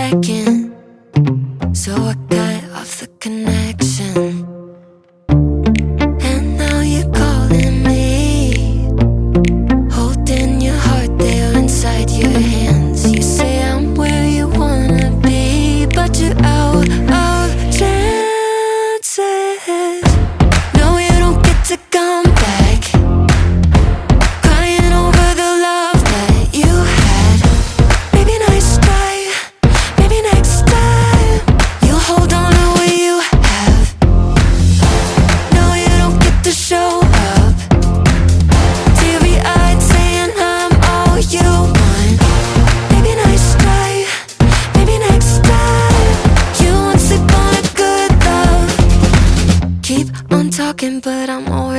second, so I cut off the connection. And now you're calling me, holding your heart there inside your hands. You say I'm where you wanna be, but you're out of chances. No, you don't get to come back, crying over the love that you had. Maybe nice try, maybe next time you'll hold on to what you have. No, you don't get to show up, teary-eyed saying I'm all you want. Maybe nice try, maybe next time you won't sleep on a good love. Keep on talking, but I'm always